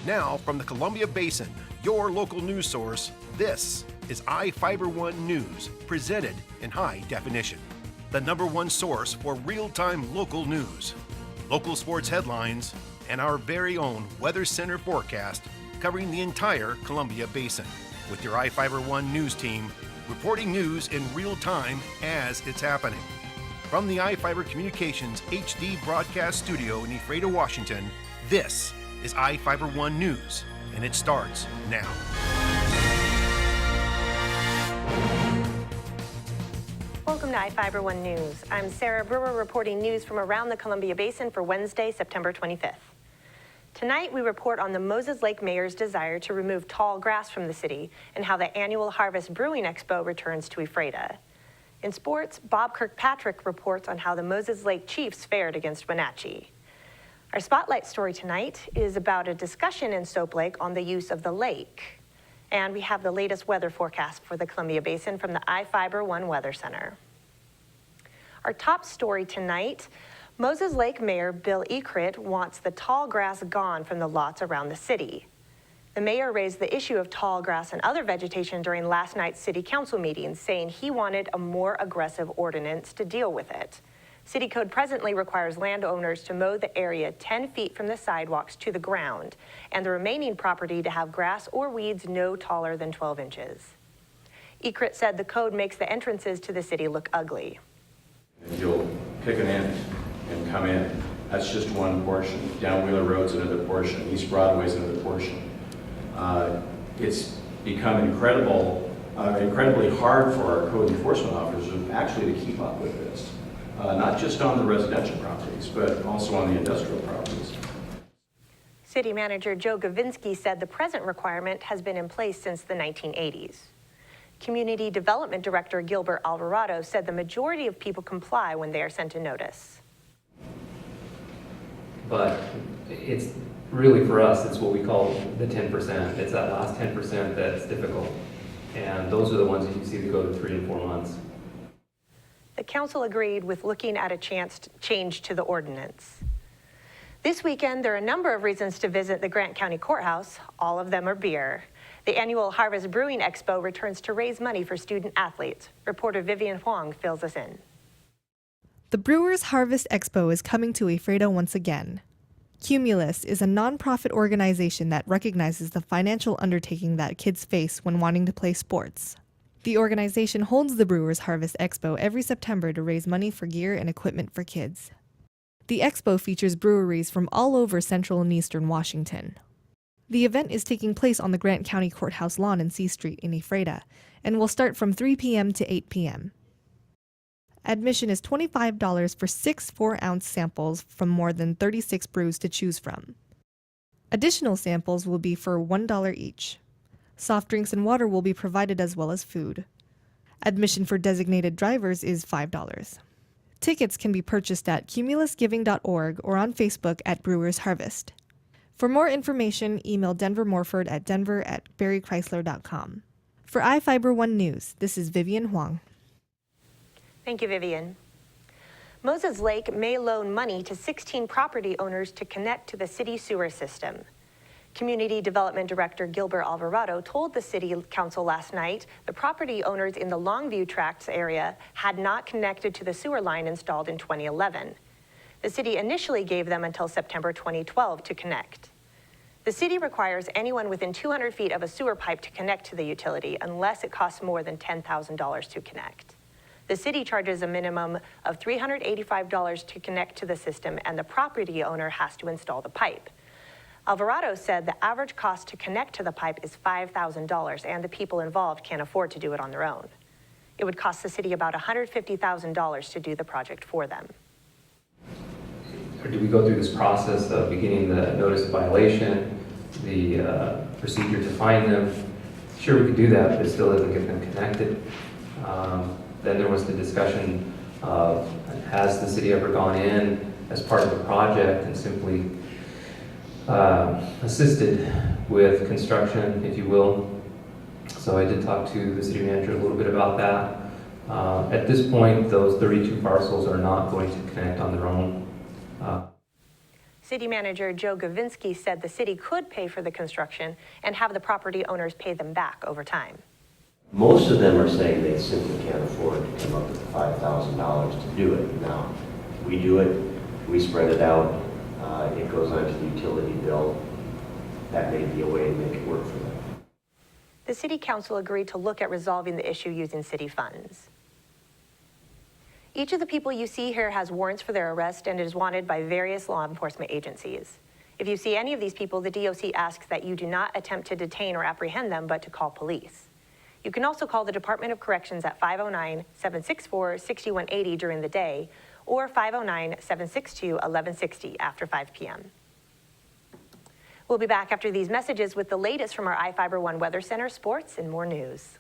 Now, from the Columbia Basin, your local news source, this is iFIBER 1 News, presented in high definition. The #1 source for real-time local news, local sports headlines, and our very own Weather Center forecast covering the entire Columbia Basin. With your iFIBER 1 News team, reporting news in real time as it's happening. From the iFIBER Communications HD broadcast studio in Ephrata, Washington, this is iFIBER 1 News, and it starts now. Welcome to iFIBER 1 News. I'm Sarah Brewer reporting news from around the Columbia Basin for Wednesday, September 25th. Tonight, we report on the Moses Lake Mayor's desire to remove tall grass from the city and how the annual Harvest Brewing Expo returns to Ephrata. In sports, Bob Kirkpatrick reports on how the Moses Lake Chiefs fared against Wenatchee. Our spotlight story tonight is about a discussion in Soap Lake on the use of the lake. And we have the latest weather forecast for the Columbia Basin from the iFIBER 1 Weather Center. Our top story tonight, Moses Lake Mayor Bill Ekrit wants the tall grass gone from the lots around the city. The mayor raised the issue of tall grass and other vegetation during last night's city council meeting, saying he wanted a more aggressive ordinance to deal with it. City code presently requires landowners to mow the area 10 feet from the sidewalks to the ground, and the remaining property to have grass or weeds no taller than 12 inches. Ekrit said the code makes the entrances to the city look ugly. You'll pick an end and come in. That's just one portion. Down Wheeler Road's another portion. East Broadway's another portion. It's become incredibly hard for our code enforcement officers actually to keep up with this. Not just on the residential properties, but also on the industrial properties. City Manager Joe Gavinsky said the present requirement has been in place since the 1980s. Community Development Director Gilbert Alvarado said the majority of people comply when they are sent a notice. But it's really, for us, it's what we call the 10%. It's that last 10% that's difficult. And those are the ones that you see that go to 3 and 4 months. The council agreed with looking at a change to the ordinance. This weekend, there are a number of reasons to visit the Grant County Courthouse. All of them are beer. The annual Harvest Brewing Expo returns to raise money for student athletes. Reporter Vivian Huang fills us in. The Brewers Harvest Expo is coming to Ephrata once again. Cumulus is a nonprofit organization that recognizes the financial undertaking that kids face when wanting to play sports. The organization holds the Brewers Harvest Expo every September to raise money for gear and equipment for kids. The expo features breweries from all over central and eastern Washington. The event is taking place on the Grant County Courthouse lawn in C Street in Ephrata and will start from 3 p.m. to 8 p.m. Admission is $25 for 6 4-ounce samples from more than 36 brews to choose from. Additional samples will be for $1 each. Soft drinks and water will be provided as well as food. Admission for designated drivers is $5. Tickets can be purchased at cumulusgiving.org or on Facebook at Brewers Harvest. For more information, email Denver Morford at denver@barrychrysler.com. For iFIBER 1 News, this is Vivian Huang. Thank you, Vivian. Moses Lake may loan money to 16 property owners to connect to the city sewer system. Community Development Director Gilbert Alvarado told the City Council last night the property owners in the Longview Tracts area had not connected to the sewer line installed in 2011. The city initially gave them until September 2012 to connect. The city requires anyone within 200 feet of a sewer pipe to connect to the utility unless it costs more than $10,000 to connect. The city charges a minimum of $385 to connect to the system, and the property owner has to install the pipe. Alvarado said the average cost to connect to the pipe is $5,000, and the people involved can't afford to do it on their own. It would cost the city about $150,000 to do the project for them. Or do we go through this process of beginning the notice of violation, the procedure to fine them? Sure, we could do that, but it still doesn't get them connected. Then there was the discussion of, has the city ever gone in as part of the project and simply assisted with construction, if you will. So I did talk to the city manager a little bit about that. At this point, those 32 parcels are not going to connect on their own. City Manager Joe Gavinsky said the city could pay for the construction and have the property owners pay them back over time. Most of them are saying they simply can't afford to come up with the $5,000 to do it. Now, we do it, we spread it out, it goes onto the utility bill. That may be a way to make it work for them. The City Council agreed to look at resolving the issue using city funds. Each of the people you see here has warrants for their arrest and is wanted by various law enforcement agencies. If you see any of these people, the DOC asks that you do not attempt to detain or apprehend them, but to call police. You can also call the Department of Corrections at 509-764-6180 during the day or 509-762-1160 after 5 p.m. We'll be back after these messages with the latest from our iFIBER One Weather Center, sports, and more news.